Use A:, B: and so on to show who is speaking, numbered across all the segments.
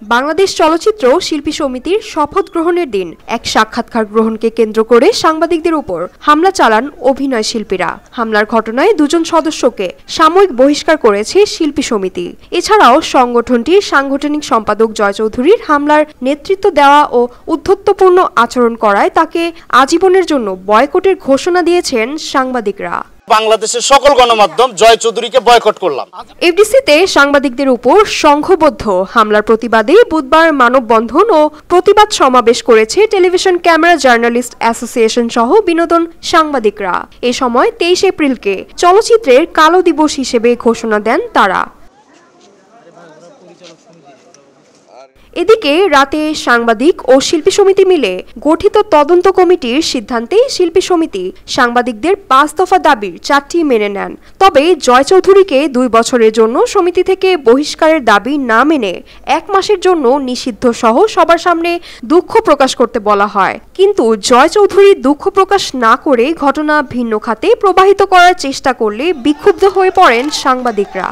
A: বাংলাদেশ চলচ্চিত্র শিল্পী সমিতির শপথ গ্রহণের দিন এক সাক্ষাৎকার গ্রহণকে কেন্দ্র করে সাংবাদিকদের উপর হামলা চালান অভিনয় শিল্পীরা। হামলার ঘটনায় দুজন সদস্যকে সাময়িক বহিষ্কার করেছে শিল্পী সমিতি। এছাড়াও সংগঠনটির সাংগঠনিক সম্পাদক জয় চৌধুরীর হামলার নেতৃত্ব দেওয়া ও উদ্ধত্যপূর্ণ আচরণ করায় তাকে আজীবনের জন্য বয়কটের ঘোষণা দিয়েছেন সাংবাদিকরা।
B: বাংলাদেশের সকল গণমাধ্যম জয় চৌধুরীকে বয়কট করলাম।
A: এফডিসিতে সাংবাদিকদের উপর সংঘবদ্ধ হামলার প্রতিবাদে বুধবার মানববন্ধন ও প্রতিবাদ সমাবেশ করেছে টেলিভিশন ক্যামেরা জার্নালিস্ট অ্যাসোসিয়েশন সহ বিনোদন সাংবাদিকরা। এ সময় 23 এপ্রিলকে চলচ্চিত্রের কালো দিবস হিসেবে ঘোষণা দেন তারা। এদিকে রাতে সাংবাদিক ও শিল্পী সমিতি মিলে গঠিত তদন্ত কমিটির সিদ্ধান্তে শিল্পী সমিতি সাংবাদিকদের 5 দফা দাবির 4টি মেনে নেন। তবে জয় চৌধুরীকে 2 বছরের জন্য সমিতি থেকে বহিষ্কারের দাবি না মেনে 1 মাসের জন্য নিষিদ্ধ সহ সবার সামনে দুঃখ প্রকাশ করতে বলা হয়। কিন্তু জয় চৌধুরী দুঃখ প্রকাশ না করে ঘটনা ভিন্ন খাতে প্রবাহিত করার চেষ্টা করলে বিক্ষুব্ধ হয়ে পড়েন সাংবাদিকরা।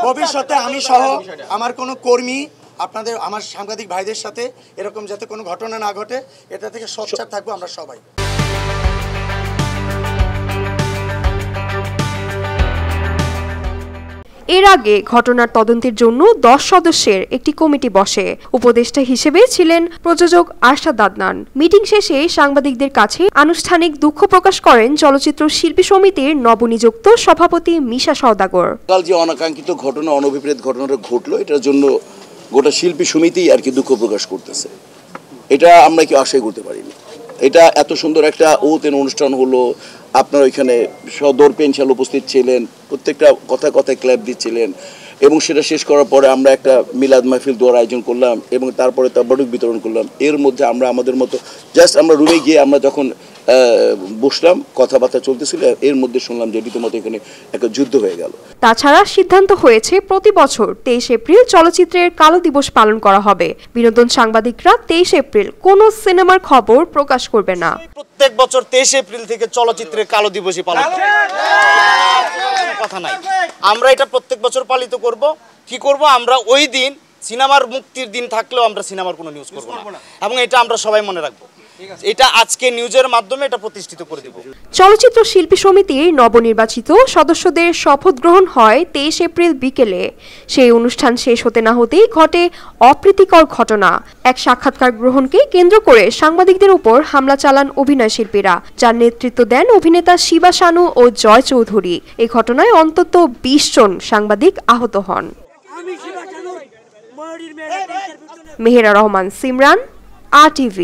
C: ভবিষ্যতে আমি সহ আমার কোনো কর্মী আপনাদের আমার সাংবাদিক ভাইদের সাথে এরকম যাতে কোনো ঘটনা না ঘটে এটা থেকে সোচ্চার থাকবো আমরা সবাই।
A: এর আগে ঘটনার তদন্তের জন্য 10 সদস্যের একটি কমিটি বসে। উপদেষ্টা হিসেবে ছিলেন প্রযোজক আরশাদ আদনান। মিটিং শেষে সাংবাদিকদের কাছে আনুষ্ঠানিক দুঃখ প্রকাশ করেন চলচ্চিত্র শিল্পী সমিতির নবনিযুক্ত সভাপতি মিশা সওদাগর।
D: কাল যে অনাকাঙ্ক্ষিত ঘটনা, অনভিপ্রেত ঘটনাটা ঘটলো, এটার জন্য গোটা শিল্পী সমিতি আর কি দুঃখ প্রকাশ করতেছে। এটা আমরা কি আশাই করতে পারিনি। এটা এত সুন্দর একটা ওতেন অনুষ্ঠান হলো, আপনার ওইখানে সদর পেনশাল উপস্থিত ছিলেন, প্রত্যেকটা কথায় ক্ল্যাপ দিচ্ছিলেন এবং সেটা শেষ করার পরে আমরা একটা মিলাদ মাহফিল দোয়ার আয়োজন করলাম এবং তারপরে তাবারুক বিতরণ করলাম। এর মধ্যে আমরা আমাদের মতো জাস্ট আমরা রুমে গিয়ে আমরা যখন বসলাম, কথাবার্তা চলতেছিল, এর মধ্যে শুনলাম যে রীতিমতো এখানে একটা যুদ্ধ হয়ে গেল।
A: তাছাড়া সিদ্ধান্ত হয়েছে প্রতি বছর 23 এপ্রিল চলচ্চিত্রের কালো দিবস পালন করা হবে। বিনোদন সাংবাদিকরা 23 এপ্রিল কোনো সিনেমার খবর প্রকাশ করবে না।
B: প্রত্যেক বছর 23 এপ্রিল থেকে চলচ্চিত্রের কালো দিবসই পালন কথা নাই। আমরা এটা প্রত্যেক বছর পালিত করব। কি করব? আমরা ওই দিন সিনেমার মুক্তির দিন থাকলেও আমরা সিনেমার কোনো নিউজ করব না এবং এটা আমরা সবাই মনে রাখবো। এটা আজকে নিউজের মাধ্যমে এটা প্রতিষ্ঠিত করে দেব।
A: চলচ্চিত্র শিল্পী সমিতির নবনির্বাচিত সদস্যদের শপথ গ্রহণ হয় 23 এপ্রিল বিকেলে। সেই অনুষ্ঠান শেষ হতে না হতেই ঘটে অপ্রীতিকর ঘটনা। এক সাক্ষাৎকার গ্রহণকে কেন্দ্র করে সাংবাদিকদের উপর হামলা চালান অভিনয় শিল্পীরা, যার নেতৃত্ব দেন অভিনেতা শিবা শানু ও জয় চৌধুরী। এই ঘটনায় অন্তত 20 জন সাংবাদিক আহত হন। মেহেরা রহমান, সিমরান, RTV।